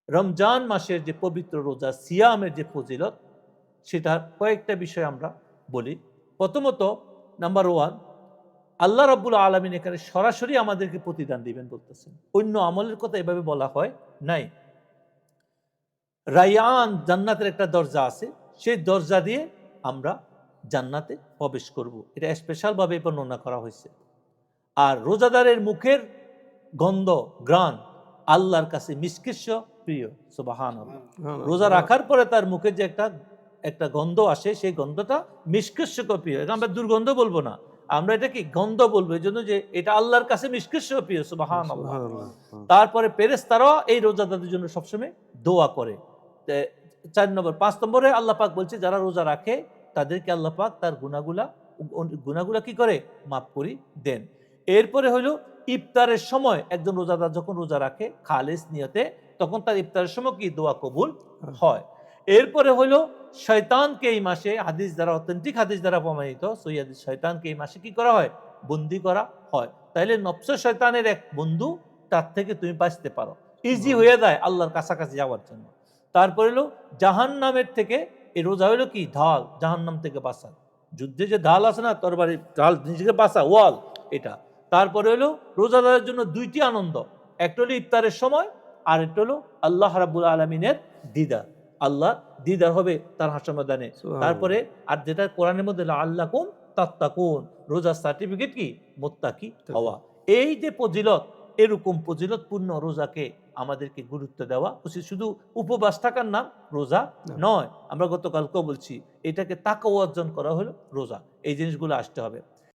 রমজান মাসের যে পবিত্র রোজা সিয়ামের যে ফজিলত, সেটার কয়েকটা বিষয় আমরা বলি। প্রথমত, নাম্বার 1, আল্লাহ রাব্বুল আলামিন এখানে সরাসরি আমাদেরকে প্রতিদান দিবেন বলতেছেন। অন্য আমলের কথা এভাবে বলা হয় নাই। রায়ান, জান্নাতের একটা দরজা আছে, সেই দরজা দিয়ে আমরা জান্নাতে প্রবেশ করব, এটা স্পেশালভাবে বর্ণনা করা হয়েছে। আর রোজাদারের মুখের গন্ধ, ঘ্রাণ আল্লাহর কাছে মিষ্কিস্য প্রিয়। সুবহানাল্লাহ। রোজা রাখার পরে তার মুখে যে একটা গন্ধ আসে, সেই গন্ধটা মিষ্কিস্য প্রিয়। এটা আমরা দুর্গন্ধ বলবো না, আমরা এটা কি গন্ধ বলবো, এই জন্য যে এটা আল্লাহর কাছে মিষ্কিস্য প্রিয়। সুবহানাল্লাহ। তারপরে ফেরেশতারা এই রোজাদারদের জন্য সবসময় দোয়া করে। 4 নম্বর, 5 নম্বরে আল্লাহ পাক বলছে যারা রোজা রাখে তাদেরকে আল্লাহ পাক তার গুনাহগুলা কি করে, মাফ করে দেন। এরপরে হলো ইফতারের সময় একজন রোজাদার যখন রোজা রাখে খালেস নিয়তে, তখন তার ইফতারের সময় কি দোয়া কবুল হয়। এরপরে হলো শয়তানকে এই মাসে, হাদিস দ্বারা, অথেন্টিক হাদিস দ্বারা প্রমাণিত, সহিহ হাদিস, শয়তানকে এই মাসে কি করা হয়, বন্দী করা হয়। তাইলে নফস শয়তানের এক বন্ধু, তার থেকে তুমি বাঁচতে পারো, ইজি হয়ে যায় আল্লাহর কাছাকাছি যাওয়ার জন্য। তারপরে হলো জাহান্নামের থেকে, এই রোজা হলো কি ঢাল, জাহান্নাম থেকে বাঁচা। যুদ্ধে যে ঢাল আছে না, তরবারি ঢাল, নিজেকে বাঁচা, ওয়াল এটা। তারপরে হলো রোজাদারের জন্য 2টি আনন্দ, একটা হলো ইফতারের সময়, আর একটা হলো আল্লাহ রাব্বুল আলামিনের দিদার। আল্লাহ দিদার হবে তার হাসর ময়দানে। তারপরে আর যেটা কোরআনের মধ্যে লাআল্লাকুম তাত্তাকুন, রোজার সার্টিফিকেট কি, মুত্তাকি হওয়া। এই যে ফজিলত, এরকম ফজিলতপূর্ণ রোজাকে আমাদেরকে গুরুত্ব দেওয়া উচিত। শুধু উপবাস থাকার নাম রোজা নয়, আমরা গতকালকেও বলছি, এটাকে তাকওয়া অর্জন করা হলো রোজা। এই জিনিসগুলো আসতে হবে।